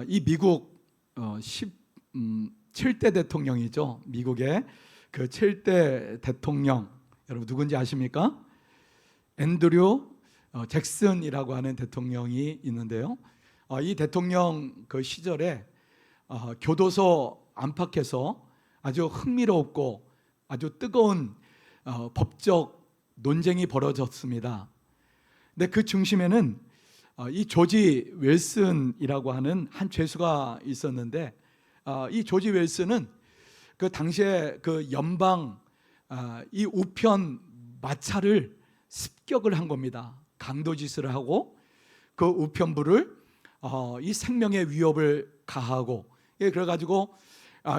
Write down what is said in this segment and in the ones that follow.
이 미국 7대 대통령이죠. 미국의 그 7대 대통령, 여러분 누군지 아십니까? 앤드류 잭슨이라고 하는 대통령이 있는데요. 이 대통령 그 시절에 교도소 안팎에서 아주 흥미롭고 아주 뜨거운 법적 논쟁이 벌어졌습니다. 근데 그 중심에는 이 조지 윌슨이라고 하는 한 죄수가 있었는데, 이 조지 윌슨은 그 당시에 그 연방 이 우편 마차를 습격을 한 겁니다. 강도짓을 하고 그 우편부를 이 생명의 위협을 가하고, 그래가지고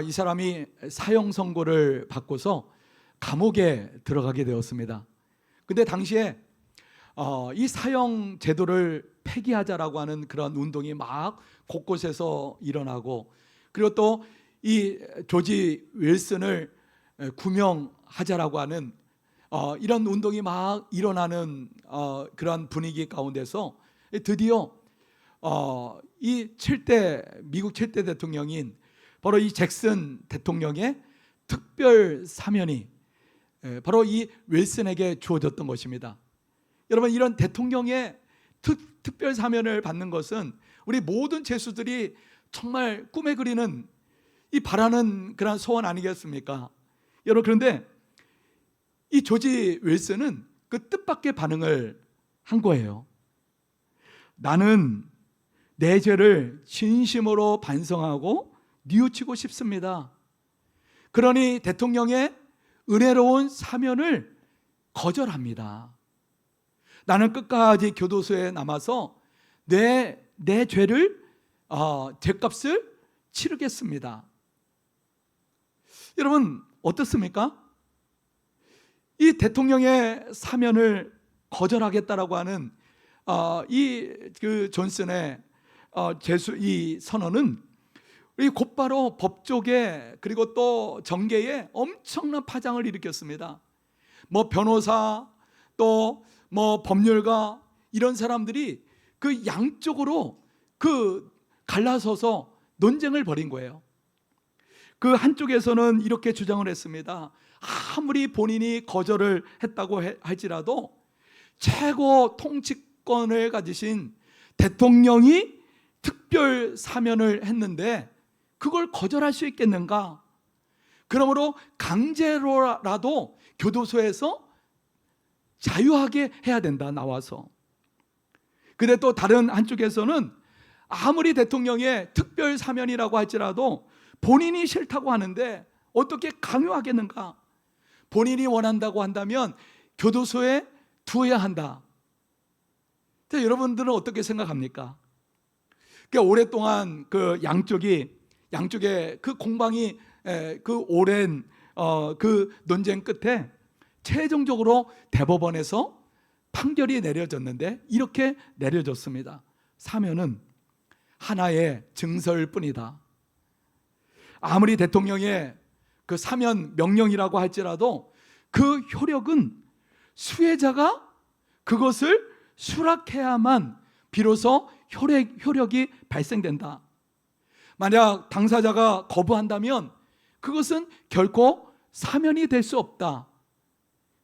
이 사람이 사형 선고를 받고서 감옥에 들어가게 되었습니다. 근데 당시에 이 사형 제도를 폐기하자라고 하는 그런 운동이 막 곳곳에서 일어나고, 그리고 또 이 조지 윌슨을 구명하자라고 하는 이런 운동이 막 일어나는 그런 분위기 가운데서 드디어 이 미국 7대 대통령인 바로 이 잭슨 대통령의 특별 사면이 바로 이 윌슨에게 주어졌던 것입니다. 여러분, 이런 대통령의 특별 사면을 받는 것은 우리 모든 죄수들이 정말 꿈에 그리는, 이 바라는 그런 소원 아니겠습니까? 여러분, 그런데 이 조지 윌슨은 그 뜻밖의 반응을 한 거예요. 나는 내 죄를 진심으로 반성하고 뉘우치고 싶습니다. 그러니 대통령의 은혜로운 사면을 거절합니다. 나는 끝까지 교도소에 남아서 내 죄를 죄값을 치르겠습니다. 여러분, 어떻습니까? 이 대통령의 사면을 거절하겠다라고 하는 이 그 존슨의 이 선언은 이 곧바로 법조계 그리고 또 정계에 엄청난 파장을 일으켰습니다. 뭐 변호사 또 뭐 법률가 이런 사람들이 그 양쪽으로 그 갈라서서 논쟁을 벌인 거예요. 그 한쪽에서는 이렇게 주장을 했습니다. 아무리 본인이 거절을 했다고 할지라도 최고 통치권을 가지신 대통령이 특별 사면을 했는데 그걸 거절할 수 있겠는가? 그러므로 강제로라도 교도소에서 자유하게 해야 된다, 나와서. 근데 또 다른 한쪽에서는 아무리 대통령의 특별 사면이라고 할지라도 본인이 싫다고 하는데 어떻게 강요하겠는가? 본인이 원한다고 한다면 교도소에 두어야 한다. 여러분들은 어떻게 생각합니까? 그러니까 오랫동안 그 양쪽의 그 공방이 그 오랜 그 논쟁 끝에 최종적으로 대법원에서 판결이 내려졌는데 이렇게 내려졌습니다. 사면은 하나의 증서일 뿐이다. 아무리 대통령의 그 사면 명령이라고 할지라도 그 효력은 수혜자가 그것을 수락해야만 비로소 효력이 발생된다. 만약 당사자가 거부한다면 그것은 결코 사면이 될 수 없다.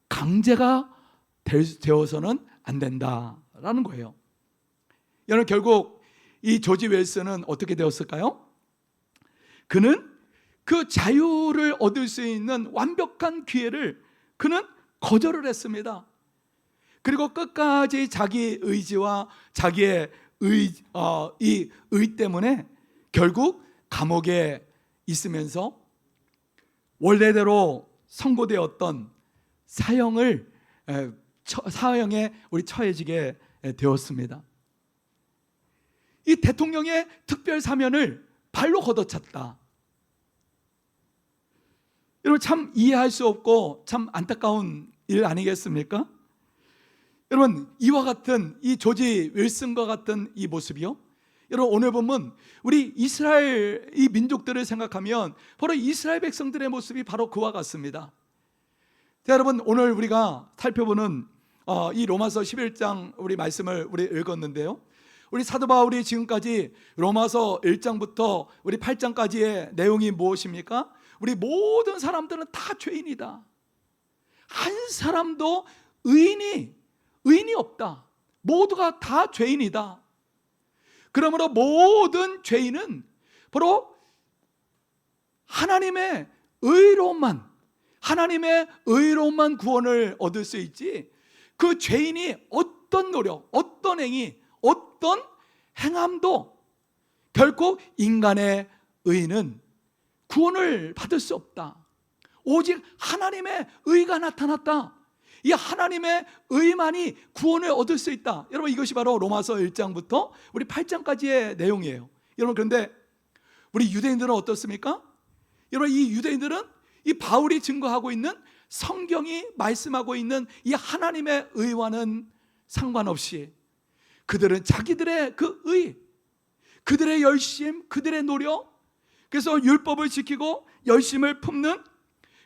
강제가 되어서는 안 된다라는 거예요. 여러분, 결국 이 조지 윌슨은 어떻게 되었을까요? 그는 그 자유를 얻을 수 있는 완벽한 기회를 그는 거절을 했습니다. 그리고 끝까지 자기 의지와 자기의 의 때문에 결국 감옥에 있으면서 원래대로 선고되었던 사형에 우리 처해지게 되었습니다. 이 대통령의 특별 사면을 발로 걷어찼다. 여러분, 참 이해할 수 없고 참 안타까운 일 아니겠습니까? 여러분, 이와 같은 이 조지 윌슨과 같은 이 모습이요, 여러분, 오늘 보면 우리 이스라엘 이 민족들을 생각하면 바로 이스라엘 백성들의 모습이 바로 그와 같습니다. 자, 여러분, 오늘 우리가 살펴보는 이 로마서 11장 우리 말씀을 우리 읽었는데요, 우리 사도 바울이 지금까지 로마서 1장부터 우리 8장까지의 내용이 무엇입니까? 우리 모든 사람들은 다 죄인이다. 한 사람도 의인이 없다. 모두가 다 죄인이다. 그러므로 모든 죄인은 바로 하나님의 의로움만 구원을 얻을 수 있지, 그 죄인이 어떤 노력, 어떤 행위, 어떤 행함도 결코 인간의 의는 구원을 받을 수 없다. 오직 하나님의 의가 나타났다. 이 하나님의 의만이 구원을 얻을 수 있다. 여러분, 이것이 바로 로마서 1장부터 우리 8장까지의 내용이에요. 여러분, 그런데 우리 유대인들은 어떻습니까? 여러분, 이 유대인들은 이 바울이 증거하고 있는, 성경이 말씀하고 있는 이 하나님의 의와는 상관없이 그들은 자기들의 그 의, 그들의 열심, 그들의 노력, 그래서 율법을 지키고 열심을 품는,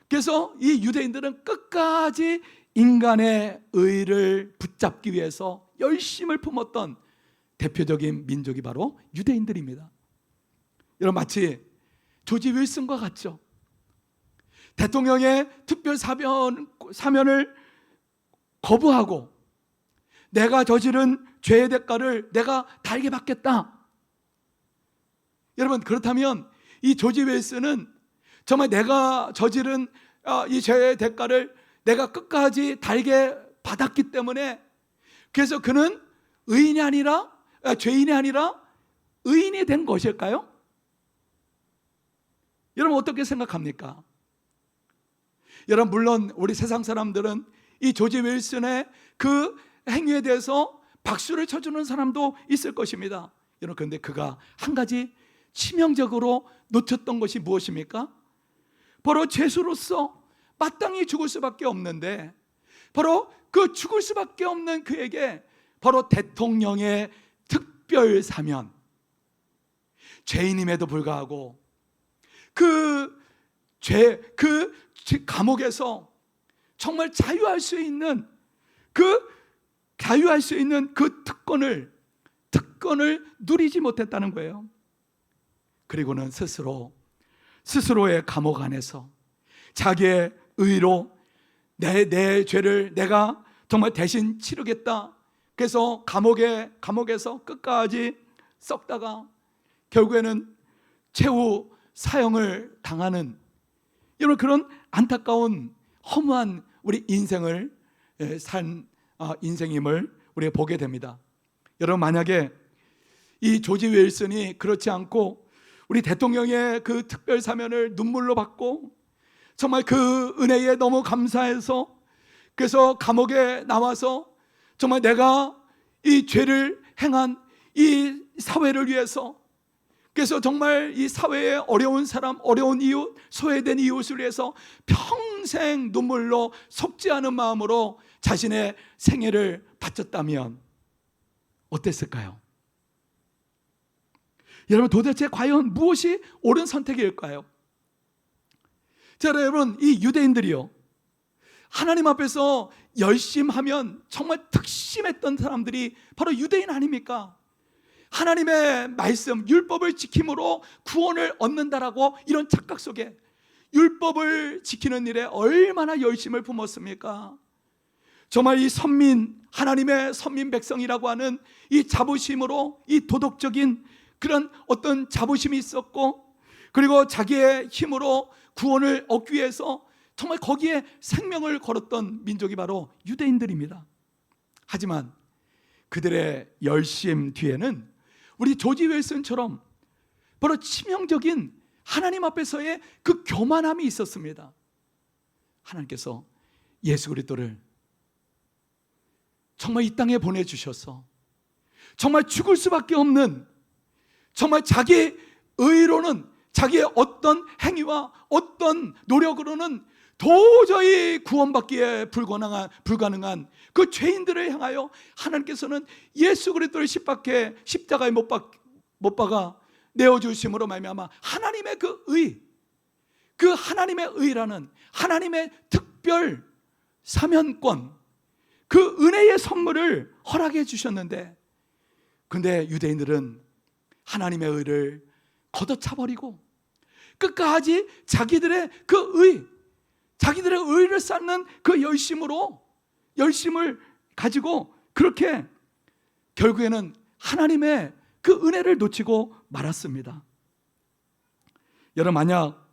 그래서 이 유대인들은 끝까지 인간의 의를 붙잡기 위해서 열심을 품었던 대표적인 민족이 바로 유대인들입니다. 여러분, 마치 조지 윌슨과 같죠. 대통령의 특별 사면을 거부하고 내가 저지른 죄의 대가를 내가 달게 받겠다. 여러분, 그렇다면 이 조지 윌슨은 정말 내가 저지른 이 죄의 대가를 내가 끝까지 달게 받았기 때문에, 그래서 그는 의인이 아니라 죄인이 아니라 의인이 된 것일까요? 여러분, 어떻게 생각합니까? 여러분, 물론 우리 세상 사람들은 이 조지 윌슨의 그 행위에 대해서 박수를 쳐주는 사람도 있을 것입니다. 여러분, 그런데 그가 한 가지 치명적으로 놓쳤던 것이 무엇입니까? 바로 죄수로서 마땅히 죽을 수밖에 없는데, 바로 그 죽을 수밖에 없는 그에게 바로 대통령의 특별 사면, 죄인임에도 불구하고 그 감옥에서 정말 자유할 수 있는 그 특권을 누리지 못했다는 거예요. 그리고는 스스로의 감옥 안에서 자기의 의로 내 죄를 내가 정말 대신 치르겠다. 그래서 감옥에서 끝까지 썩다가 결국에는 최후 사형을 당하는, 이런 그런 안타까운 허무한 우리 인생을 산 인생임을 우리가 보게 됩니다. 여러분, 만약에 이 조지 윌슨이 그렇지 않고 우리 대통령의 그 특별 사면을 눈물로 받고 정말 그 은혜에 너무 감사해서, 그래서 감옥에 나와서 정말 내가 이 죄를 행한 이 사회를 위해서, 그래서 정말 이 사회의 어려운 사람, 어려운 이웃, 소외된 이웃을 위해서 평생 눈물로 속지 않은 마음으로 자신의 생애를 바쳤다면 어땠을까요? 여러분, 도대체 과연 무엇이 옳은 선택일까요? 자, 여러분, 이 유대인들이요, 하나님 앞에서 열심하면 정말 특심했던 사람들이 바로 유대인 아닙니까? 하나님의 말씀, 율법을 지킴으로 구원을 얻는다라고 이런 착각 속에 율법을 지키는 일에 얼마나 열심을 품었습니까? 정말 이 하나님의 선민 백성이라고 하는 이 자부심으로, 이 도덕적인 그런 어떤 자부심이 있었고, 그리고 자기의 힘으로 구원을 얻기 위해서 정말 거기에 생명을 걸었던 민족이 바로 유대인들입니다. 하지만 그들의 열심 뒤에는 우리 조지 윌슨처럼 바로 치명적인 하나님 앞에서의 그 교만함이 있었습니다. 하나님께서 예수 그리스도를 정말 이 땅에 보내주셔서 정말 죽을 수밖에 없는, 정말 자기 의로는, 자기의 어떤 행위와 어떤 노력으로는 도저히 구원받기에 불가능한 그 죄인들을 향하여 하나님께서는 예수 그리스도를 십자가에 못 박아 내어주심으로 말미암아 하나님의 그 하나님의 의라는 하나님의 특별 사면권, 그 은혜의 선물을 허락해 주셨는데, 근데 유대인들은 하나님의 의를 걷어차버리고 끝까지 자기들의 자기들의 의를 쌓는 그 열심을 가지고 그렇게 결국에는 하나님의 그 은혜를 놓치고 말았습니다. 여러분, 만약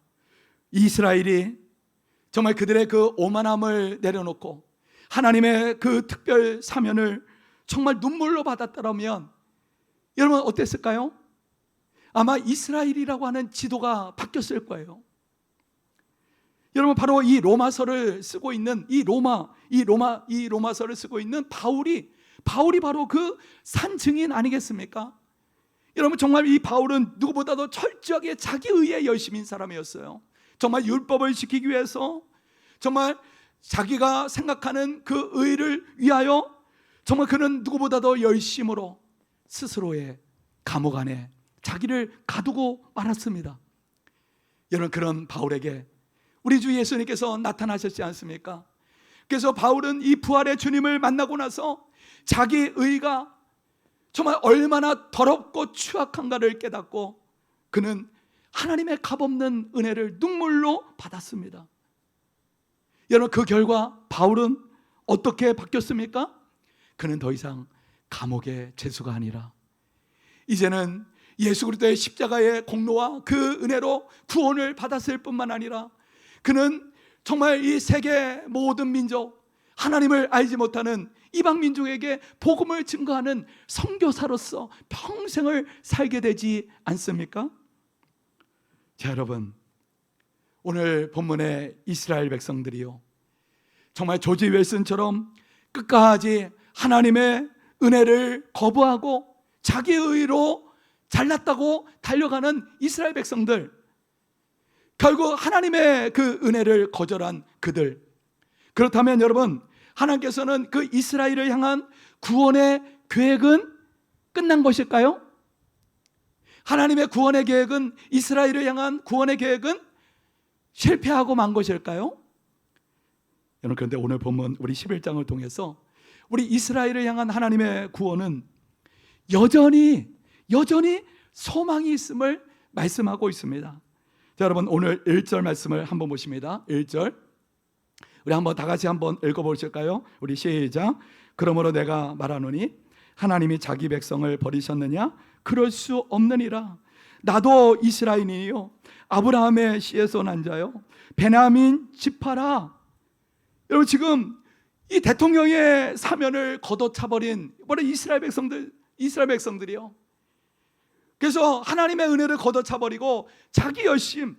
이스라엘이 정말 그들의 그 오만함을 내려놓고 하나님의 그 특별 사면을 정말 눈물로 받았더라면 여러분 어땠을까요? 아마 이스라엘이라고 하는 지도가 바뀌었을 거예요. 여러분, 바로 이 로마서를 쓰고 있는 로마서를 쓰고 있는 바울이 바로 그 산 증인 아니겠습니까? 여러분, 정말 이 바울은 누구보다도 철저하게 자기 의에 열심인 사람이었어요. 정말 율법을 지키기 위해서 정말 자기가 생각하는 그 의를 위하여 정말 그는 누구보다도 열심으로 스스로의 감옥 안에 자기를 가두고 말았습니다. 여러분, 그런 바울에게 우리 주 예수님께서 나타나셨지 않습니까? 그래서 바울은 이 부활의 주님을 만나고 나서 자기 의가 정말 얼마나 더럽고 추악한가를 깨닫고 그는 하나님의 값없는 은혜를 눈물로 받았습니다. 여러분, 그 결과 바울은 어떻게 바뀌었습니까? 그는 더 이상 감옥의 죄수가 아니라 이제는 예수 그리스도의 십자가의 공로와 그 은혜로 구원을 받았을 뿐만 아니라 그는 정말 이 세계 모든 민족, 하나님을 알지 못하는 이방 민족에게 복음을 증거하는 선교사로서 평생을 살게 되지 않습니까? 자, 여러분, 오늘 본문의 이스라엘 백성들이요, 정말 조지 윌슨처럼 끝까지 하나님의 은혜를 거부하고 자기 의로 잘났다고 달려가는 이스라엘 백성들, 결국 하나님의 그 은혜를 거절한 그들, 그렇다면 여러분, 하나님께서는 그 이스라엘을 향한 구원의 계획은 끝난 것일까요? 하나님의 구원의 계획은, 이스라엘을 향한 구원의 계획은 실패하고 만 것일까요? 여러분, 그런데 오늘 본문 우리 11장을 통해서 우리 이스라엘을 향한 하나님의 구원은 여전히 소망이 있음을 말씀하고 있습니다. 자, 여러분, 오늘 1절 말씀을 한번 보십니다. 1절 우리 한번 다 같이 한번 읽어보실까요? 우리 시작. 그러므로 내가 말하노니 하나님이 자기 백성을 버리셨느냐? 그럴 수 없느니라. 나도 이스라엘이요 아브라함의 씨에서 난 자요 베냐민 지파라. 여러분, 지금 이 대통령의 사면을 걷어차버린 바로 이스라엘 백성들이요, 그래서 하나님의 은혜를 걷어차버리고 자기 열심,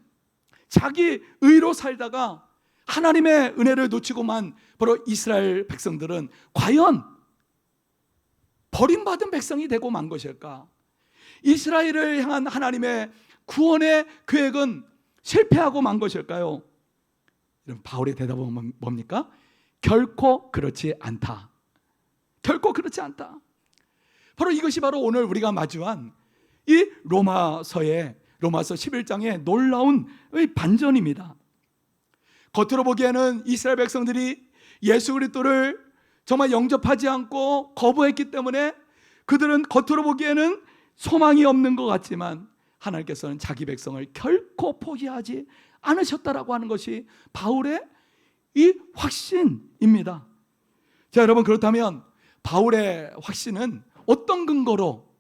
자기 의로 살다가 하나님의 은혜를 놓치고만 바로 이스라엘 백성들은 과연 버림받은 백성이 되고 만 것일까? 이스라엘을 향한 하나님의 구원의 계획은 실패하고 만 것일까요? 여러분, 바울의 대답은 뭡니까? 결코 그렇지 않다. 결코 그렇지 않다. 바로 이것이 바로 오늘 우리가 마주한 이 로마서 11장의 놀라운 반전입니다. 겉으로 보기에는 이스라엘 백성들이 예수 그리스도를 정말 영접하지 않고 거부했기 때문에 그들은 겉으로 보기에는 소망이 없는 것 같지만 하나님께서는 자기 백성을 결코 포기하지 않으셨다라고 하는 것이 바울의 이 확신입니다. 자, 여러분, 그렇다면 바울의 확신은 어떤 근거로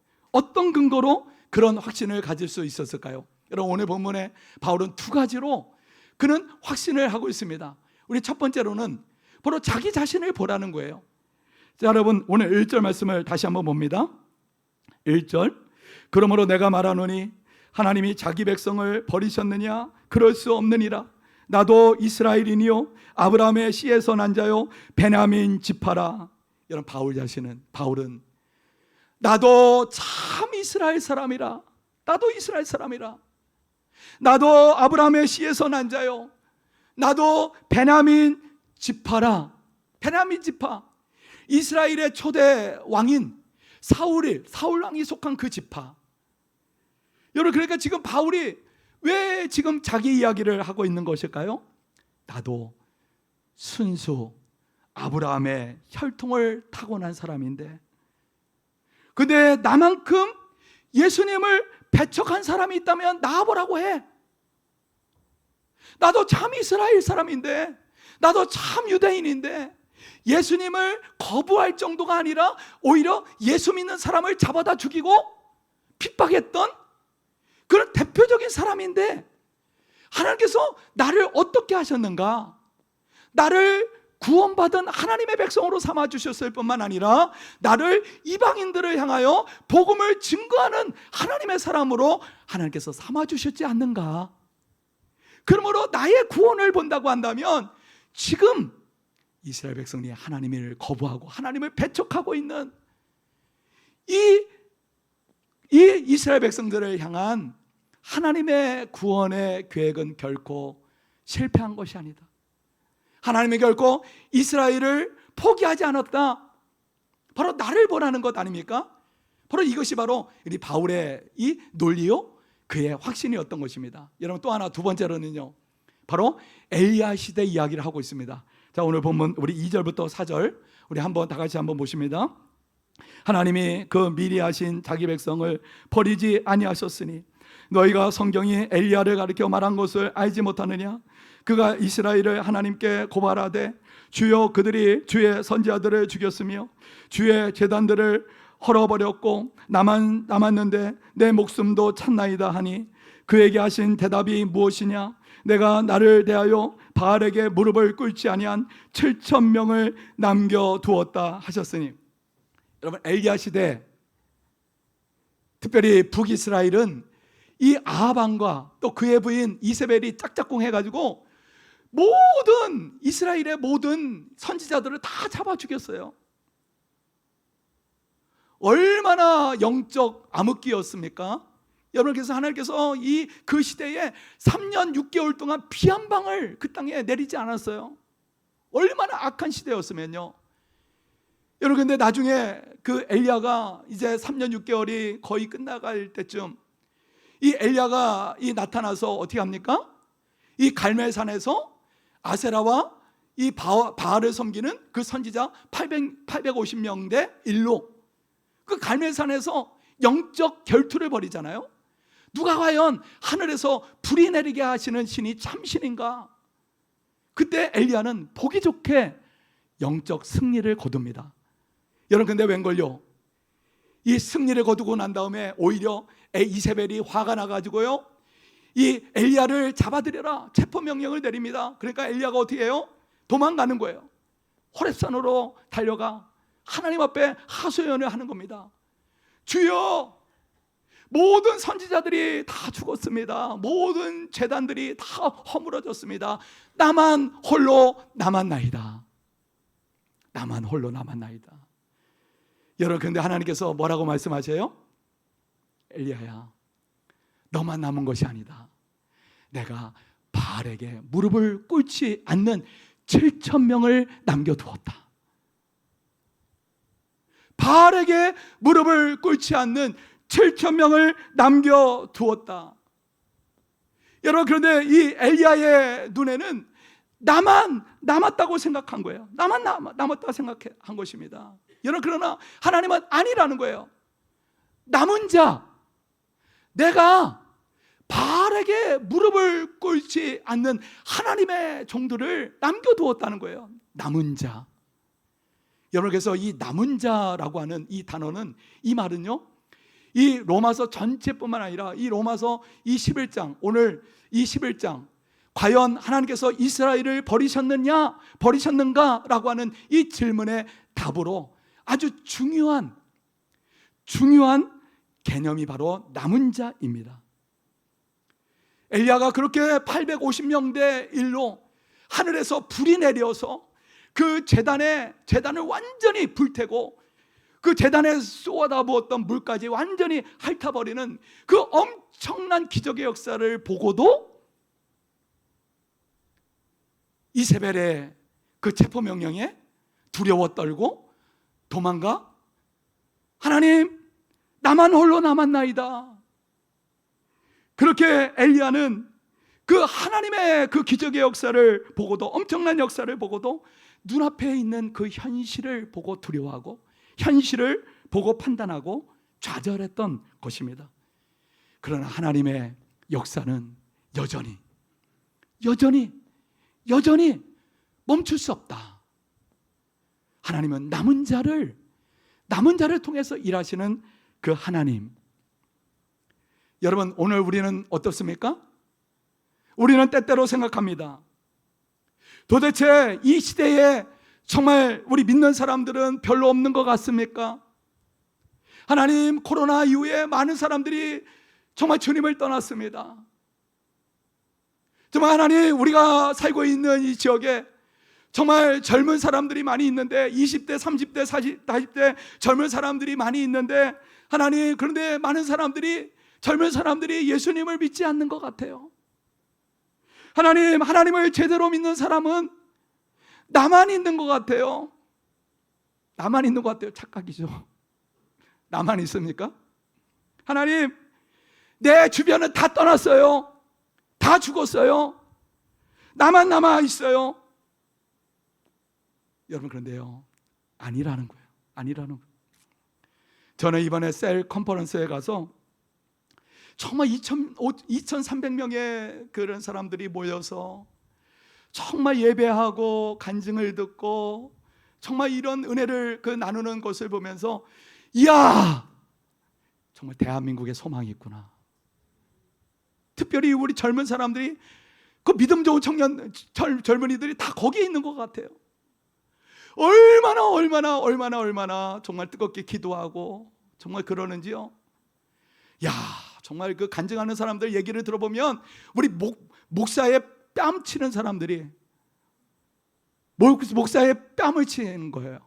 그런 확신을 가질 수 있었을까요? 여러분, 오늘 본문에 바울은 두 가지로 그는 확신을 하고 있습니다. 우리 첫 번째로는 바로 자기 자신을 보라는 거예요. 자, 여러분, 오늘 1절 말씀을 다시 한번 봅니다. 1절 그러므로 내가 말하노니 하나님이 자기 백성을 버리셨느냐? 그럴 수 없느니라. 나도 이스라엘이니요 아브라함의 씨에서 난 자요 베냐민 지파라. 여러분, 바울은 나도 참 이스라엘 사람이라. 나도 아브라함의 씨에서 난 자요. 나도 베냐민 지파라. 베냐민 지파. 이스라엘의 초대 왕인 사울 왕이 속한 그 지파. 여러분, 그러니까 지금 바울이 왜 지금 자기 이야기를 하고 있는 것일까요? 나도 순수 아브라함의 혈통을 타고난 사람인데 근데 나만큼 예수님을 배척한 사람이 있다면 나와보라고 해. 나도 참 이스라엘 사람인데, 나도 참 유대인인데 예수님을 거부할 정도가 아니라 오히려 예수 믿는 사람을 잡아다 죽이고 핍박했던 그런 대표적인 사람인데 하나님께서 나를 어떻게 하셨는가? 나를 구원받은 하나님의 백성으로 삼아주셨을 뿐만 아니라 나를 이방인들을 향하여 복음을 증거하는 하나님의 사람으로 하나님께서 삼아주셨지 않는가? 그러므로 나의 구원을 본다고 한다면 지금 이스라엘 백성이 하나님을 거부하고 하나님을 배척하고 있는 이 이스라엘 백성들을 향한 하나님의 구원의 계획은 결코 실패한 것이 아니다. 하나님이 결코 이스라엘을 포기하지 않았다. 바로 나를 보라는 것 아닙니까? 바로 이것이 바로 우리 바울의 이 논리요, 그의 확신이었던 것입니다. 여러분, 또 하나, 두 번째로는요, 바로 엘리야 시대 이야기를 하고 있습니다. 자, 오늘 본문 우리 2절부터 4절 우리 한번 다 같이 한번 보십니다. 하나님이 그 미리 하신 자기 백성을 버리지 아니하셨으니 너희가 성경이 엘리야를 가리켜 말한 것을 알지 못하느냐? 그가 이스라엘을 하나님께 고발하되 주여 그들이 주의 선지자들을 죽였으며 주의 제단들을 헐어버렸고 나만 남았는데 내 목숨도 찾나이다 하니 그에게 하신 대답이 무엇이냐? 내가 나를 대하여 바알에게 무릎을 꿇지 아니한 7,000명을 남겨두었다 하셨으니, 여러분, 엘리야 시대 특별히 북이스라엘은 이 아합 왕과 또 그의 부인 이세벨이 짝짝꿍 해가지고 모든 이스라엘의 모든 선지자들을 다 잡아 죽였어요. 얼마나 영적 암흑기였습니까? 여러분, 그래서 하나님께서 그 시대에 3년 6개월 동안 비 한 방울 그 땅에 내리지 않았어요. 얼마나 악한 시대였으면요. 여러분, 근데 나중에 그 엘리야가 이제 3년 6개월이 거의 끝나갈 때쯤 이 엘리야가 나타나서 어떻게 합니까? 이 갈멜산에서 아세라와 이 바알을 섬기는 그 선지자 850명 대 1로 그 갈멜산에서 영적 결투를 벌이잖아요. 누가 과연 하늘에서 불이 내리게 하시는 신이 참신인가? 그때 엘리야는 보기 좋게 영적 승리를 거둡니다. 여러분, 근데 웬걸요? 이 승리를 거두고 난 다음에 오히려 이세벨이 화가 나가지고요, 이 엘리야를 잡아들여라 체포 명령을 내립니다. 그러니까 엘리야가 어떻게 해요? 도망가는 거예요. 호렙산으로 달려가 하나님 앞에 하소연을 하는 겁니다. 주여, 모든 선지자들이 다 죽었습니다. 모든 제단들이 다 허물어졌습니다. 나만 홀로 남았나이다. 나만 홀로 남았나이다. 여러분, 근데 하나님께서 뭐라고 말씀하세요? 엘리야야, 너만 남은 것이 아니다. 내가 바알에게 무릎을 꿇지 않는 7,000명을 남겨두었다. 바알에게 무릎을 꿇지 않는 7,000명을 남겨두었다. 여러분, 그런데 이 엘리야의 눈에는 나만 남았다고 생각한 거예요. 나만 남았다고 생각한 것입니다. 여러분, 그러나 하나님은 아니라는 거예요. 남은 자, 내가 바알에게 무릎을 꿇지 않는 하나님의 종들을 남겨두었다는 거예요. 남은 자. 여러분, 그래서 이 남은 자라고 하는 이 단어는, 이 말은요, 이 로마서 전체뿐만 아니라 이 로마서 이 11장, 오늘 이 11장, 과연 하나님께서 이스라엘을 버리셨는가? 라고 하는 이 질문의 답으로 아주 중요한 개념이 바로 남은 자입니다. 엘리야가 그렇게 850명 대 1로 하늘에서 불이 내려서 그 제단을 완전히 불태고 그 제단에 쏟아 부었던 물까지 완전히 핥아버리는 그 엄청난 기적의 역사를 보고도 이세벨의 그 체포 명령에 두려워 떨고 도망가, 하나님, 나만 홀로 남았나이다. 그렇게 엘리야는 그 하나님의 그 기적의 역사를 보고도, 엄청난 역사를 보고도 눈앞에 있는 그 현실을 보고 두려워하고 현실을 보고 판단하고 좌절했던 것입니다. 그러나 하나님의 역사는 여전히 멈출 수 없다. 하나님은 남은 자를 통해서 일하시는 그 하나님. 여러분, 오늘 우리는 어떻습니까? 우리는 때때로 생각합니다. 도대체 이 시대에 정말 우리 믿는 사람들은 별로 없는 것 같습니까? 하나님, 코로나 이후에 많은 사람들이 정말 주님을 떠났습니다. 정말 하나님, 우리가 살고 있는 이 지역에 정말 젊은 사람들이 많이 있는데 20대, 30대, 40대 젊은 사람들이 많이 있는데 하나님, 그런데 많은 사람들이, 젊은 사람들이 예수님을 믿지 않는 것 같아요. 하나님, 하나님을 제대로 믿는 사람은 나만 있는 것 같아요. 나만 있는 것 같아요. 착각이죠. 나만 있습니까? 하나님, 내 주변은 다 떠났어요. 다 죽었어요. 나만 남아 있어요. 여러분, 그런데요, 아니라는 거예요. 저는 이번에 셀 컨퍼런스에 가서 정말 2,300명의 그런 사람들이 모여서 정말 예배하고 간증을 듣고 정말 이런 은혜를 나누는 것을 보면서, 이야, 정말 대한민국에 소망이 있구나. 특별히 우리 젊은 사람들이, 그 믿음 좋은 젊은이들이 다 거기에 있는 것 같아요. 얼마나 정말 뜨겁게 기도하고 정말 그러는지요. 야, 정말 그 간증하는 사람들 얘기를 들어보면 우리 목사의 뺨 치는 사람들이 목사의 뺨을 치는 거예요.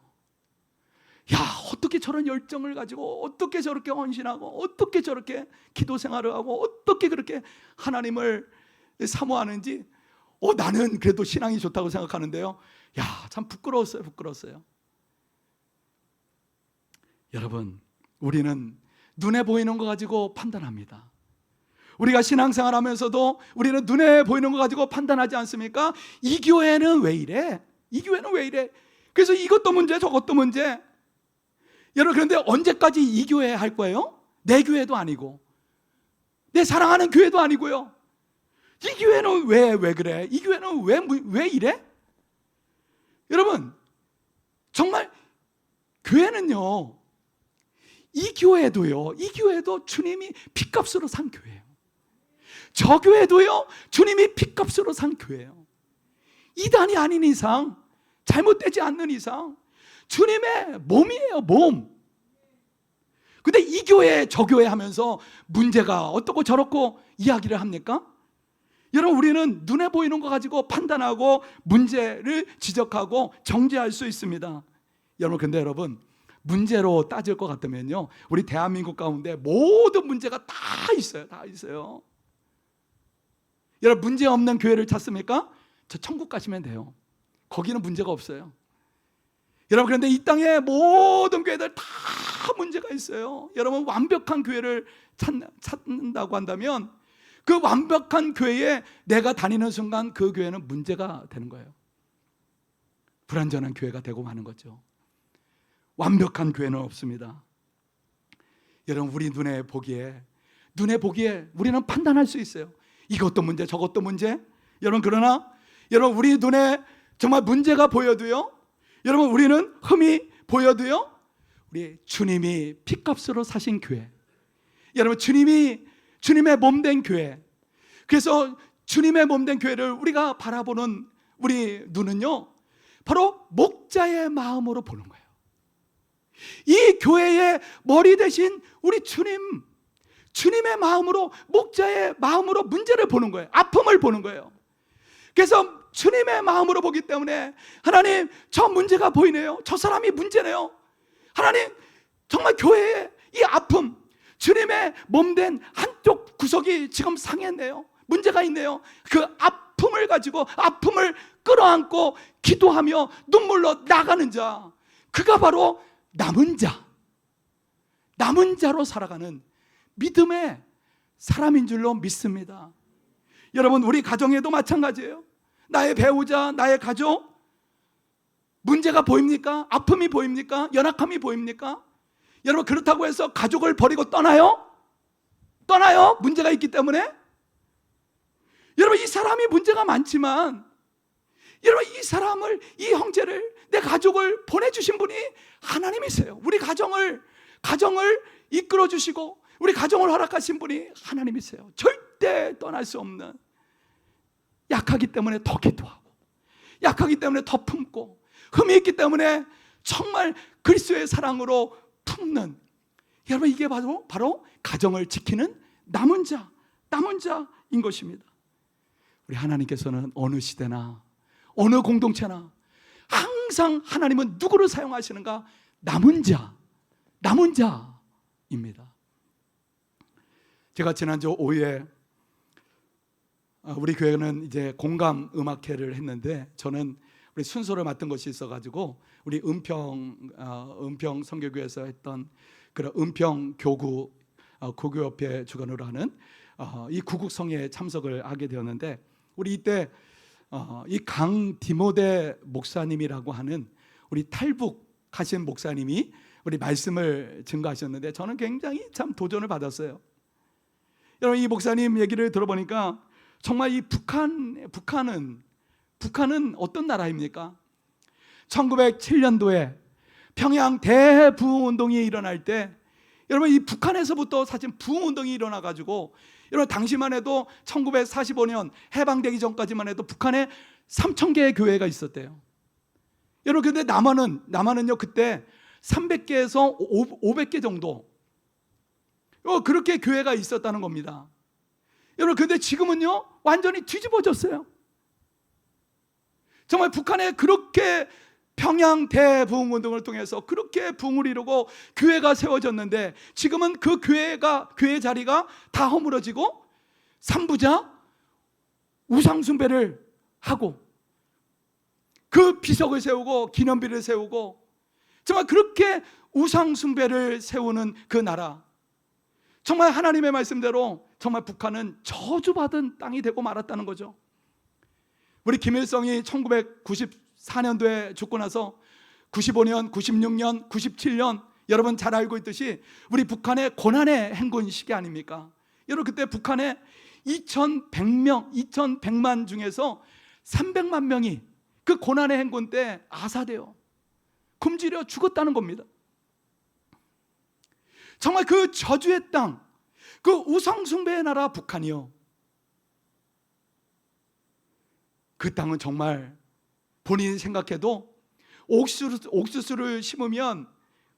야, 어떻게 저런 열정을 가지고, 어떻게 저렇게 헌신하고, 어떻게 저렇게 기도 생활을 하고, 어떻게 그렇게 하나님을 사모하는지, 나는 그래도 신앙이 좋다고 생각하는데요. 야, 참 부끄러웠어요. 여러분, 우리는 눈에 보이는 거 가지고 판단합니다. 우리가 신앙생활 하면서도 우리는 눈에 보이는 거 가지고 판단하지 않습니까? 이 교회는 왜 이래? 그래서 이것도 문제, 저것도 문제. 여러분, 그런데 언제까지 이 교회 할 거예요? 내 교회도 아니고, 내 사랑하는 교회도 아니고요. 이 교회는 왜 그래? 이 교회는 왜 이래? 여러분, 정말 교회는요, 이 교회도 주님이 핏값으로 산 교회예요. 저 교회도요, 주님이 핏값으로 산 교회예요. 이단이 아닌 이상, 잘못되지 않는 이상 주님의 몸이에요, 몸. 근데 이 교회, 저 교회 하면서 문제가 어떻고 저렇고 이야기를 합니까? 여러분, 우리는 눈에 보이는 거 가지고 판단하고 문제를 지적하고 정죄할 수 있습니다. 여러분, 근데 여러분, 문제로 따질 것 같으면요, 우리 대한민국 가운데 모든 문제가 다 있어요. 여러분, 문제 없는 교회를 찾습니까? 저 천국 가시면 돼요. 거기는 문제가 없어요. 여러분, 그런데 이 땅의 모든 교회들 다 문제가 있어요. 여러분, 완벽한 교회를 찾는다고 한다면 그 완벽한 교회에 내가 다니는 순간 그 교회는 문제가 되는 거예요. 불완전한 교회가 되고 마는 거죠. 완벽한 교회는 없습니다. 여러분, 우리 눈에 보기에 우리는 판단할 수 있어요. 이것도 문제, 저것도 문제. 여러분, 그러나 여러분, 우리 눈에 정말 문제가 보여도요, 여러분, 우리는 흠이 보여도요, 우리 주님이 핏값으로 사신 교회, 여러분, 주님의 몸된 교회. 그래서 주님의 몸된 교회를 우리가 바라보는 우리 눈은요, 바로 목자의 마음으로 보는 거예요. 이 교회의 머리 대신 우리 주님의 마음으로, 목자의 마음으로 문제를 보는 거예요. 아픔을 보는 거예요. 그래서 주님의 마음으로 보기 때문에, 하나님, 저 문제가 보이네요. 저 사람이 문제네요. 하나님, 정말 교회의 이 아픔, 주님의 몸된 한쪽 구석이 지금 상했네요. 문제가 있네요. 그 아픔을 가지고, 아픔을 끌어안고 기도하며 눈물로 나가는 자, 그가 바로 남은 자로 살아가는 믿음의 사람인 줄로 믿습니다. 여러분, 우리 가정에도 마찬가지예요. 나의 배우자, 나의 가족, 문제가 보입니까? 아픔이 보입니까? 연약함이 보입니까? 여러분, 그렇다고 해서 가족을 버리고 떠나요? 떠나요? 문제가 있기 때문에? 여러분, 이 사람이 문제가 많지만 여러분, 이 사람을, 이 형제를, 내 가족을 보내주신 분이 하나님이세요. 우리 가정을 이끌어 주시고 우리 가정을 허락하신 분이 하나님이세요. 절대 떠날 수 없는, 약하기 때문에 더 기도하고, 약하기 때문에 더 품고, 흠이 있기 때문에 정말 그리스도의 사랑으로 품는, 여러분, 이게 바로 가정을 지키는 남은 자인 것입니다. 우리 하나님께서는 어느 시대나 어느 공동체나 항상 하나님은 누구를 사용하시는가? 남은 자입니다. 제가 지난주 오후에 우리 교회는 이제 공감 음악회를 했는데, 저는 우리 순서를 맡은 것이 있어가지고 우리 은평 선교교회에서 했던 그런 은평 교구 교구협회 주관으로 하는 이 구국성회에 참석을 하게 되었는데, 우리 이때 이 강디모데 목사님이라고 하는 우리 탈북하신 목사님이 우리 말씀을 증거하셨는데, 저는 굉장히 참 도전을 받았어요. 여러분, 이 목사님 얘기를 들어보니까 정말 이 북한은 어떤 나라입니까? 1907년도에 평양 대부흥운동이 일어날 때, 여러분, 이 북한에서부터 사실 부흥운동이 일어나가지고, 여러분, 당시만 해도 1945년 해방되기 전까지만 해도 북한에 3,000개의 교회가 있었대요. 여러분, 근데 남한은요 그때 300개에서 500개 정도 그렇게 교회가 있었다는 겁니다. 여러분, 근데 지금은요 완전히 뒤집어졌어요. 정말 북한에 그렇게 평양 대부흥운동을 통해서 그렇게 부흥을 이루고 교회가 세워졌는데, 지금은 그 교회 자리가 다 허물어지고 삼부자 우상숭배를 하고 그 비석을 세우고 기념비를 세우고, 정말 그렇게 우상숭배를 세우는 그 나라, 정말 하나님의 말씀대로 정말 북한은 저주받은 땅이 되고 말았다는 거죠. 우리 김일성이 1994년도에 죽고 나서 95년, 96년, 97년, 여러분 잘 알고 있듯이 우리 북한의 고난의 행군 시기 아닙니까? 여러분, 그때 북한에 2,100만 중에서 300만 명이 그 고난의 행군 때 아사되어 굶주려 죽었다는 겁니다. 정말 그 저주의 땅, 그 우상숭배의 나라 북한이요, 그 땅은 정말 본인이 생각해도 옥수수를 심으면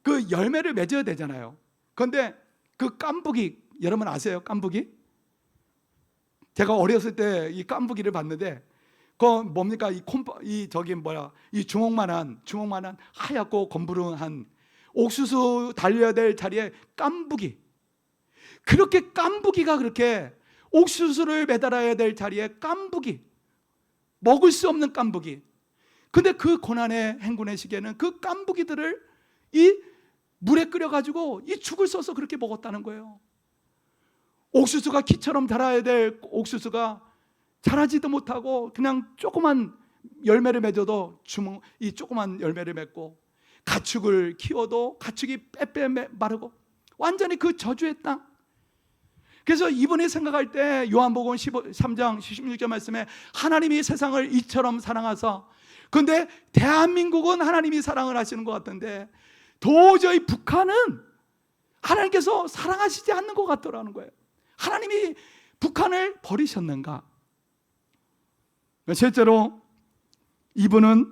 그 열매를 맺어야 되잖아요. 그런데 그 깐부기, 여러분 아세요? 깐부기? 제가 어렸을 때 이 깐부기를 봤는데, 그 뭡니까? 이 주먹만한 하얗고 검부름한 옥수수 달려야 될 자리에 깐부기, 그렇게 깐부기가 그렇게 옥수수를 매달아야 될 자리에 깐부기, 먹을 수 없는 깐부기. 근데 그 고난의 행군의 시기에는 그 깐부기들을 이 물에 끓여가지고 이 죽을 써서 그렇게 먹었다는 거예요. 옥수수가 키처럼 자라야 될 옥수수가 자라지도 못하고 그냥 조그만 열매를 맺어도 이 조그만 열매를 맺고, 가축을 키워도 가축이 빼빼 마르고, 완전히 그 저주의 땅. 그래서 이분이 생각할 때 요한복음 13장 16절 말씀에 하나님이 세상을 이처럼 사랑하사, 그런데 대한민국은 하나님이 사랑을 하시는 것 같은데 도저히 북한은 하나님께서 사랑하시지 않는 것 같더라는 거예요. 하나님이 북한을 버리셨는가? 실제로 이분은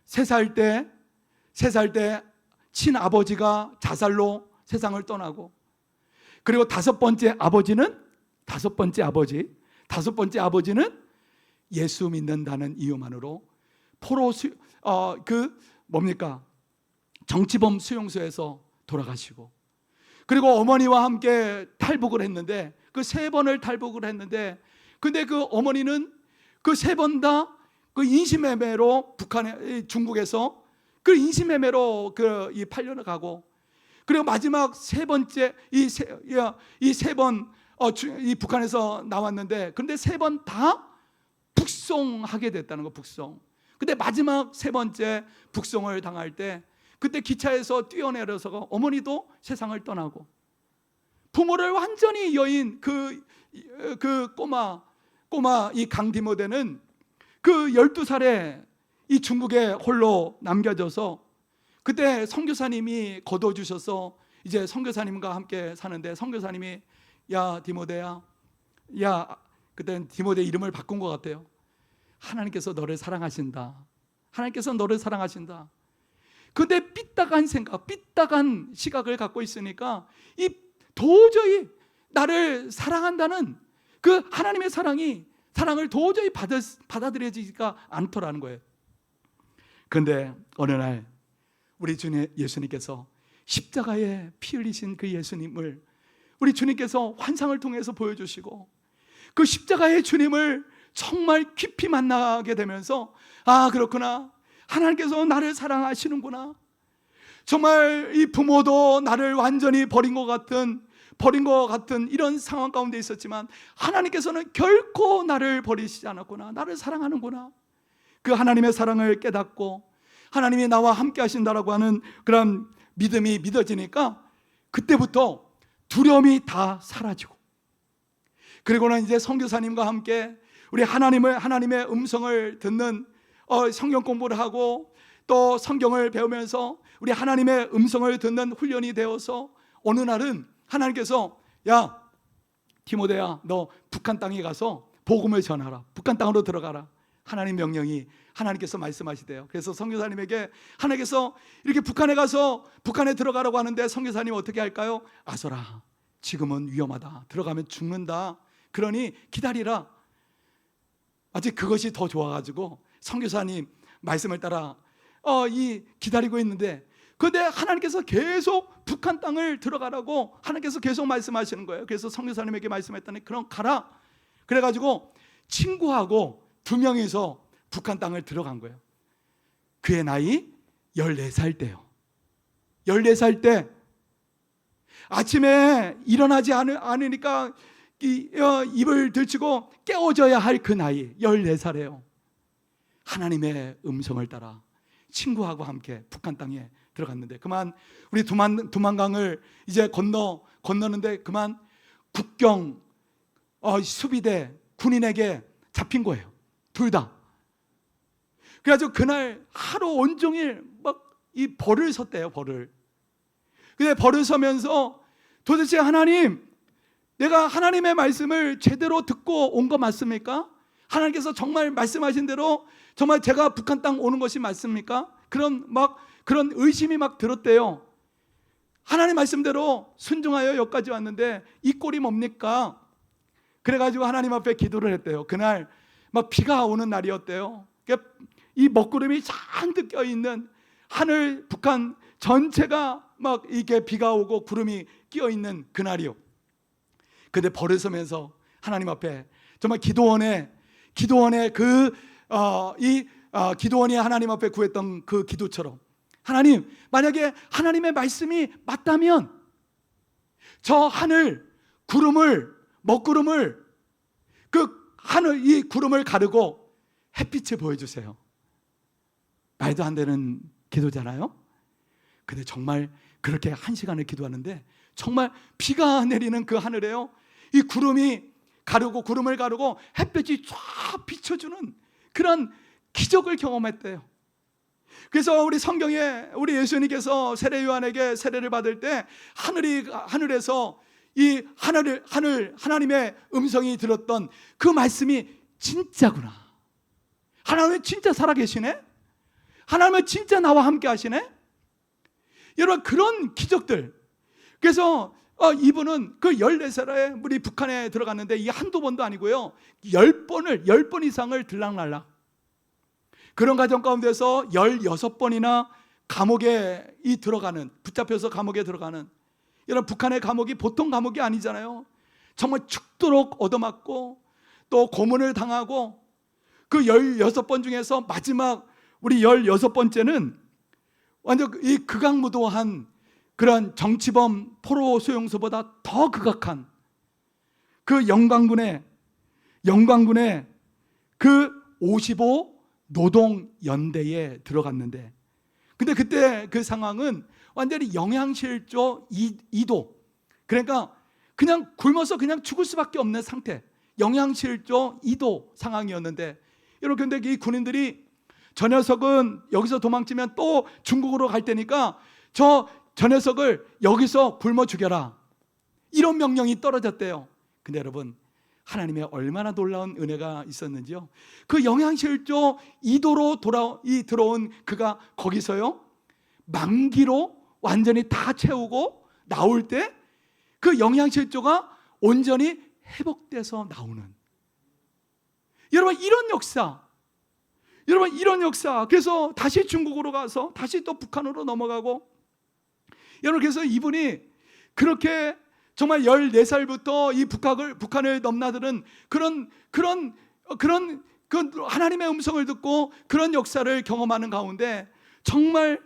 3살 때 친아버지가 자살로 세상을 떠나고, 그리고 다섯 번째 아버지는 예수 믿는다는 이유만으로 정치범 수용소에서 돌아가시고, 그리고 어머니와 함께 탈북을 했는데 그 3번을 탈북을 했는데, 근데 그 어머니는 그 3번 다 그 인신매매로 중국에서 그 인신매매로 팔려가고, 그리고 마지막 3번째 이 3번 이 북한에서 나왔는데, 근데 3번 다 북송하게 됐다는 거, 북송. 근데 마지막 3번째 북송을 당할 때 그때 기차에서 뛰어내려서 어머니도 세상을 떠나고 부모를 완전히 여인 그 꼬마 이 강디모데는 그 12살에 이 중국에 홀로 남겨져서 그때 선교사님이 거둬주셔서 이제 선교사님과 함께 사는데 선교사님이 야 디모데야, 야 그때 디모데 이름을 바꾼 것 같아요. 하나님께서 너를 사랑하신다. 하나님께서 너를 사랑하신다. 근데 삐딱한 생각, 삐딱한 시각을 갖고 있으니까 이 도저히 나를 사랑한다는 그 하나님의 사랑을 도저히 받아들여지지가 않더라는 거예요. 그런데 어느 날 우리 주님 예수님께서 십자가에 피 흘리신 그 예수님을 우리 주님께서 환상을 통해서 보여주시고 그 십자가의 주님을 정말 깊이 만나게 되면서 아 그렇구나, 하나님께서 나를 사랑하시는구나. 정말 이 부모도 나를 완전히 버린 것 같은 이런 상황 가운데 있었지만 하나님께서는 결코 나를 버리시지 않았구나. 나를 사랑하는구나. 그 하나님의 사랑을 깨닫고 하나님이 나와 함께 하신다라고 하는 그런 믿음이 믿어지니까 그때부터 두려움이 다 사라지고, 그리고는 이제 선교사님과 함께 우리 하나님의 음성을 듣는 성경 공부를 하고 또 성경을 배우면서 우리 하나님의 음성을 듣는 훈련이 되어서 어느 날은 하나님께서 야 디모데야, 너 북한 땅에 가서 복음을 전하라. 북한 땅으로 들어가라. 하나님 명령이 하나님께서 말씀하시대요. 그래서 선교사님에게 하나님께서 이렇게 북한에 가서 북한에 들어가라고 하는데 선교사님 어떻게 할까요? 아서라, 지금은 위험하다. 들어가면 죽는다. 그러니 기다리라. 아직 그것이 더 좋아가지고 선교사님 말씀을 따라 기다리고 있는데, 그런데 하나님께서 계속 북한 땅을 들어가라고 하나님께서 계속 말씀하시는 거예요. 그래서 선교사님에게 말씀했더니 그럼 가라. 그래가지고 친구하고 2명이서 북한 땅을 들어간 거예요. 그의 나이 14살 때요. 14살 때 아침에 일어나지 않으니까 입을 들치고 깨워져야 할 그 나이 14살이에요. 하나님의 음성을 따라 친구하고 함께 북한 땅에 들어갔는데 그만 우리 두만강을 이제 건너는데 그만 국경 수비대 군인에게 잡힌 거예요. 둘 다. 그래가지고 그날 하루 온종일 막 이 벌을 섰대요. 벌을. 근데 벌을 서면서 도대체 하나님, 내가 하나님의 말씀을 제대로 듣고 온 거 맞습니까? 하나님께서 정말 말씀하신 대로 정말 제가 북한 땅 오는 것이 맞습니까? 그런 의심이 막 들었대요. 하나님 말씀대로 순종하여 여기까지 왔는데 이 꼴이 뭡니까? 그래가지고 하나님 앞에 기도를 했대요. 그날 막 비가 오는 날이었대요. 이 먹구름이 잔뜩 껴있는 하늘, 북한 전체가 막 이게 비가 오고 구름이 끼어있는 그날이요. 근데 벌을 서면서 하나님 앞에 정말 기도원의 기도원이 하나님 앞에 구했던 그 기도처럼, 하나님, 만약에 하나님의 말씀이 맞다면 저 하늘 먹구름을 이 구름을 가르고 햇빛을 보여주세요. 말도 안 되는 기도잖아요. 근데 정말 그렇게 1시간을 기도하는데 정말 비가 내리는 그 하늘에요, 이 구름을 가르고 햇빛이 쫙 비춰주는 그런 기적을 경험했대요. 그래서 우리 성경에 우리 예수님께서 세례 요한에게 세례를 받을 때 하늘에서 이 하나님의 음성이 들었던 그 말씀이 진짜구나. 하나님은 진짜 살아계시네. 하나님은 진짜 나와 함께 하시네. 여러분, 그런 기적들. 그래서 이분은 그 14살에 우리 북한에 들어갔는데 이 한두 번도 아니고요, 10번 이상을 들락날락. 그런 과정 가운데서 16번이나 감옥에 붙잡혀서 감옥에 들어가는, 여러분, 북한의 감옥이 보통 감옥이 아니잖아요. 정말 죽도록 얻어맞고 또 고문을 당하고, 그 16번 중에서 마지막 우리 16번째는 완전 이 극악무도한 그런 정치범 포로 수용소보다 더 극악한 그 영광군의 그 55 노동연대에 들어갔는데, 근데 그때 그 상황은 완전히 영양실조 2도. 그러니까 그냥 굶어서 그냥 죽을 수밖에 없는 상태. 영양실조 2도 상황이었는데, 여러분, 근데 이 군인들이 저 녀석은 여기서 도망치면 또 중국으로 갈 테니까 저 녀석을 여기서 굶어 죽여라, 이런 명령이 떨어졌대요. 근데 여러분, 하나님의 얼마나 놀라운 은혜가 있었는지요. 그 영양실조 2도로 들어온 그가 거기서요, 만기로 완전히 다 채우고 나올 때 그 영양실조가 온전히 회복돼서 나오는, 여러분, 이런 역사. 그래서 다시 중국으로 가서 다시 또 북한으로 넘어가고, 여러분, 그래서 이분이 그렇게 정말 14살부터 이 북한을 넘나드는 그런 하나님의 음성을 듣고 그런 역사를 경험하는 가운데 정말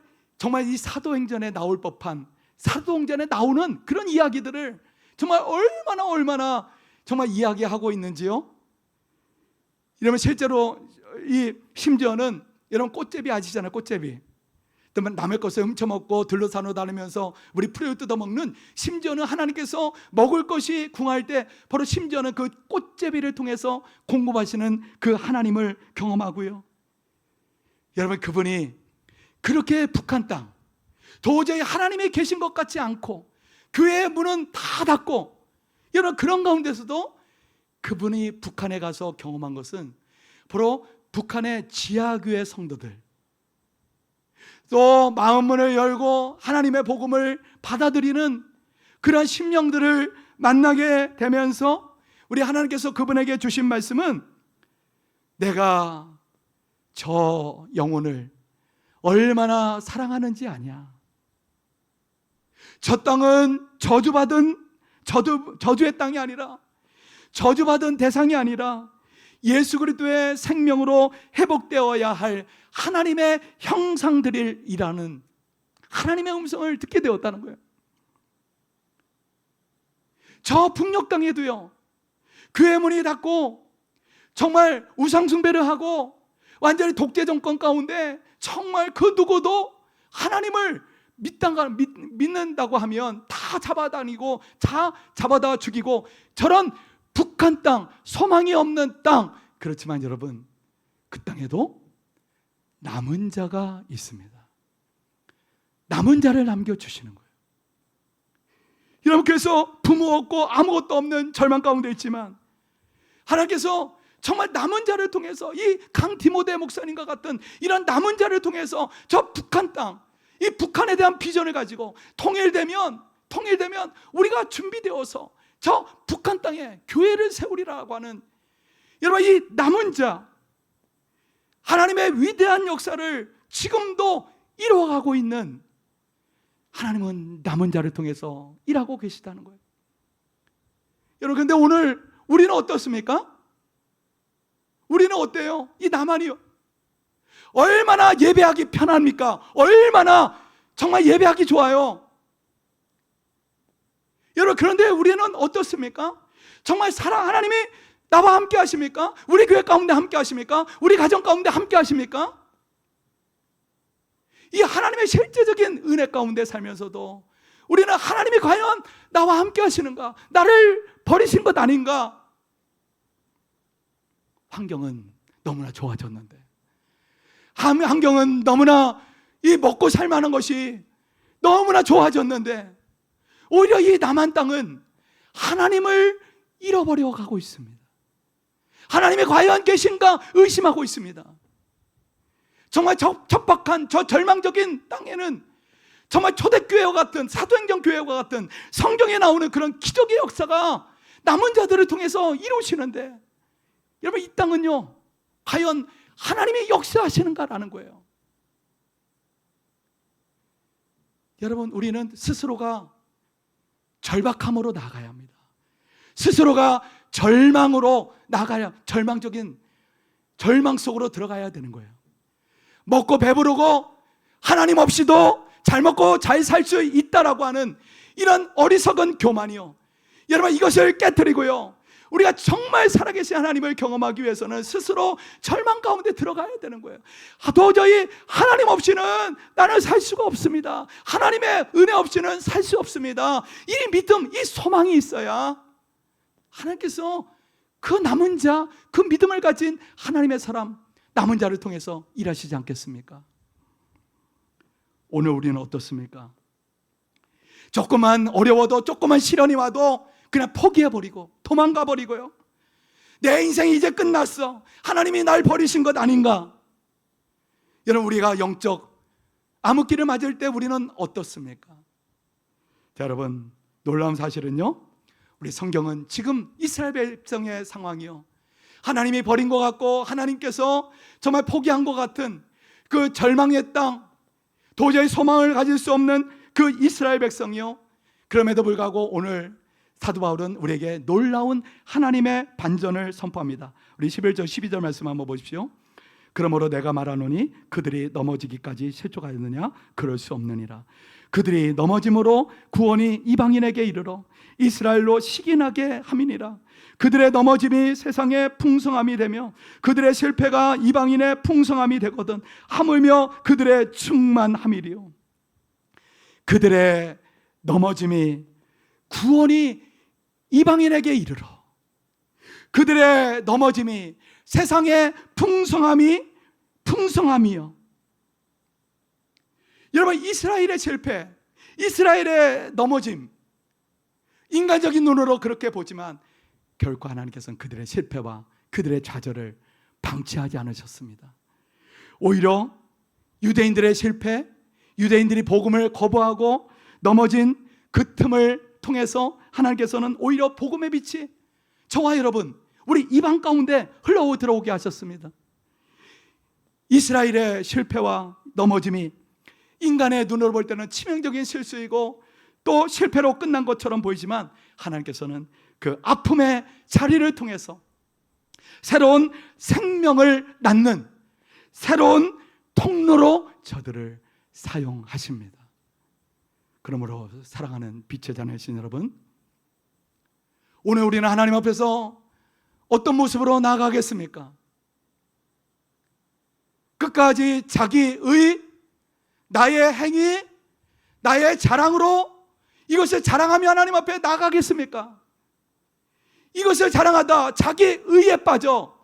이 사도행전에 나올 법한, 사도행전에 나오는 그런 이야기들을 정말 얼마나 정말 이야기하고 있는지요. 이러면 실제로 이 심지어는 여러분, 꽃제비 아시잖아요. 꽃제비. 남의 것을 훔쳐먹고 들러사노 다니면서 우리 풀을 뜯어먹는, 심지어는 하나님께서 먹을 것이 궁할 때 바로 심지어는 그 꽃제비를 통해서 공급하시는 그 하나님을 경험하고요. 여러분, 그분이 그렇게 북한 땅, 도저히 하나님이 계신 것 같지 않고 교회의 문은 다 닫고, 여러분, 그런 가운데서도 그분이 북한에 가서 경험한 것은 바로 북한의 지하교회 성도들, 또 마음문을 열고 하나님의 복음을 받아들이는 그런 심령들을 만나게 되면서 우리 하나님께서 그분에게 주신 말씀은, 내가 저 영혼을 얼마나 사랑하는지 아냐. 저 땅은 저주의 땅이 아니라, 저주받은 대상이 아니라 예수 그리스도의 생명으로 회복되어야 할 하나님의 형상들이라는 하나님의 음성을 듣게 되었다는 거예요. 저 북녘 땅에도요, 교회 문이 닫고 정말 우상숭배를 하고 완전히 독재 정권 가운데 정말 그 누구도 하나님을 믿는다고 하면 다 잡아다니고 다 잡아다 죽이고, 저런 북한 땅, 소망이 없는 땅. 그렇지만 여러분, 그 땅에도 남은 자가 있습니다. 남은 자를 남겨주시는 거예요. 여러분, 그래서 부모 없고 아무것도 없는 절망 가운데 있지만 하나님께서 정말 남은 자를 통해서, 이 강디모데 목사님과 같은 이런 남은 자를 통해서 저 북한 땅, 이 북한에 대한 비전을 가지고 통일되면 우리가 준비되어서 저 북한 땅에 교회를 세우리라고 하는, 여러분, 이 남은 자, 하나님의 위대한 역사를 지금도 이루어가고 있는 하나님은 남은 자를 통해서 일하고 계시다는 거예요. 여러분, 근데 오늘 우리는 어떻습니까? 우리는 어때요? 이 남한이요, 얼마나 예배하기 편합니까? 얼마나 정말 예배하기 좋아요. 여러분, 그런데 우리는 어떻습니까? 정말 하나님이 나와 함께 하십니까? 우리 교회 가운데 함께 하십니까? 우리 가정 가운데 함께 하십니까? 이 하나님의 실제적인 은혜 가운데 살면서도 우리는 하나님이 과연 나와 함께 하시는가? 나를 버리신 것 아닌가? 환경은 너무나 좋아졌는데, 환경은 너무나 이 먹고 살만한 것이 너무나 좋아졌는데, 오히려 이 남한 땅은 하나님을 잃어버려 가고 있습니다. 하나님이 과연 계신가 의심하고 있습니다. 정말 척박한 저 절망적인 땅에는 정말 초대교회와 같은, 사도행전 교회와 같은 성경에 나오는 그런 기적의 역사가 남은 자들을 통해서 이루시는데, 여러분, 이 땅은요, 과연 하나님이 역사하시는가라는 거예요. 여러분, 우리는 스스로가 절박함으로 나가야 합니다. 스스로가 절망으로 나가야, 절망적인 절망 속으로 들어가야 되는 거예요. 먹고 배부르고 하나님 없이도 잘 먹고 잘 살 수 있다라고 하는 이런 어리석은 교만이요, 여러분, 이것을 깨트리고요, 우리가 정말 살아계신 하나님을 경험하기 위해서는 스스로 절망 가운데 들어가야 되는 거예요. 도저히 하나님 없이는 나는 살 수가 없습니다. 하나님의 은혜 없이는 살 수 없습니다. 이 믿음, 이 소망이 있어야 하나님께서 그 남은 자, 그 믿음을 가진 하나님의 사람, 남은 자를 통해서 일하시지 않겠습니까? 오늘 우리는 어떻습니까? 조금만 어려워도, 조금만 시련이 와도 그냥 포기해버리고 도망가버리고요, 내 인생이 이제 끝났어, 하나님이 날 버리신 것 아닌가? 여러분, 우리가 영적 암흑기를 맞을 때 우리는 어떻습니까? 자, 여러분, 놀라운 사실은요, 우리 성경은 지금 이스라엘 백성의 상황이요, 하나님이 버린 것 같고 하나님께서 정말 포기한 것 같은 그 절망의 땅, 도저히 소망을 가질 수 없는 그 이스라엘 백성이요, 그럼에도 불구하고 오늘 사도 바울은 우리에게 놀라운 하나님의 반전을 선포합니다. 우리 11절 12절 말씀 한번 보십시오. 그러므로 내가 말하노니 그들이 넘어지기까지 실족하였느냐? 그럴 수 없느니라. 그들이 넘어짐으로 구원이 이방인에게 이르러 이스라엘로 시기나게 함이니라. 그들의 넘어짐이 세상의 풍성함이 되며 그들의 실패가 이방인의 풍성함이 되거든 하물며 그들의 충만함이리요. 그들의 넘어짐이 구원이 이방인에게 이르러, 그들의 넘어짐이 세상의 풍성함이요. 여러분, 이스라엘의 실패, 이스라엘의 넘어짐, 인간적인 눈으로 그렇게 보지만 결코 하나님께서는 그들의 실패와 그들의 좌절을 방치하지 않으셨습니다. 오히려 유대인들의 실패, 유대인들이 복음을 거부하고 넘어진 그 틈을 통해서 하나님께서는 오히려 복음의 빛이 저와 여러분, 우리 이방 가운데 흘러 들어오게 하셨습니다. 이스라엘의 실패와 넘어짐이 인간의 눈으로 볼 때는 치명적인 실수이고 또 실패로 끝난 것처럼 보이지만 하나님께서는 그 아픔의 자리를 통해서 새로운 생명을 낳는 새로운 통로로 저들을 사용하십니다. 그러므로 사랑하는 빛의 자녀이신 여러분, 오늘 우리는 하나님 앞에서 어떤 모습으로 나아가겠습니까? 끝까지 자기의, 나의 행위, 나의 자랑으로 이것을 자랑하며 하나님 앞에 나아가겠습니까? 이것을 자랑하다 자기 의에 빠져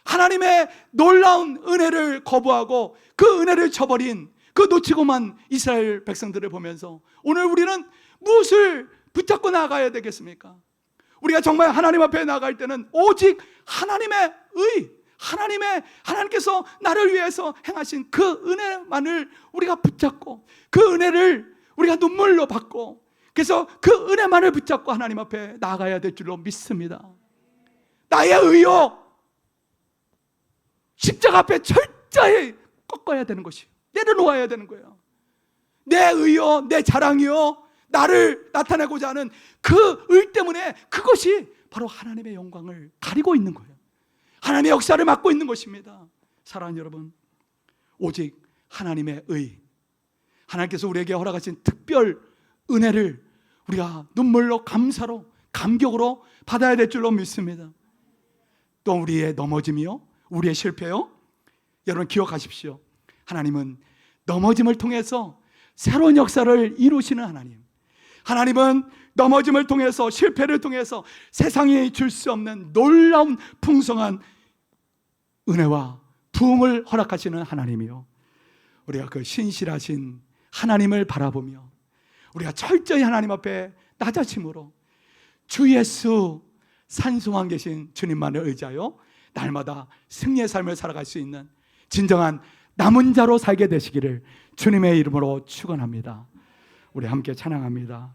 하나님의 놀라운 은혜를 거부하고 그 은혜를 저버린 그 놓치고만 이스라엘 백성들을 보면서 오늘 우리는 무엇을 붙잡고 나아가야 되겠습니까? 우리가 정말 하나님 앞에 나아갈 때는 오직 하나님의 의, 하나님께서 나를 위해서 행하신 그 은혜만을 우리가 붙잡고 그 은혜를 우리가 눈물로 받고 그래서 그 은혜만을 붙잡고 하나님 앞에 나아가야 될 줄로 믿습니다. 나의 의요, 십자가 앞에 철저히 꺾어야 되는 것이에요. 내려놓아야 되는 거예요. 내 의요, 내 자랑이요, 나를 나타내고자 하는 그 의 때문에 그것이 바로 하나님의 영광을 가리고 있는 거예요. 하나님의 역사를 막고 있는 것입니다. 사랑하는 여러분, 오직 하나님의 의, 하나님께서 우리에게 허락하신 특별 은혜를 우리가 눈물로, 감사로, 감격으로 받아야 될 줄로 믿습니다. 또 우리의 넘어짐이요, 우리의 실패요, 여러분 기억하십시오. 하나님은 넘어짐을 통해서 새로운 역사를 이루시는 하나님, 하나님은 넘어짐을 통해서, 실패를 통해서 세상이 줄 수 없는 놀라운 풍성한 은혜와 부흥을 허락하시는 하나님이요, 우리가 그 신실하신 하나님을 바라보며 우리가 철저히 하나님 앞에 낮아짐으로 주 예수 산송한 계신 주님만을 의지하여 날마다 승리의 삶을 살아갈 수 있는 진정한 남은 자로 살게 되시기를 주님의 이름으로 축원합니다. 우리 함께 찬양합니다.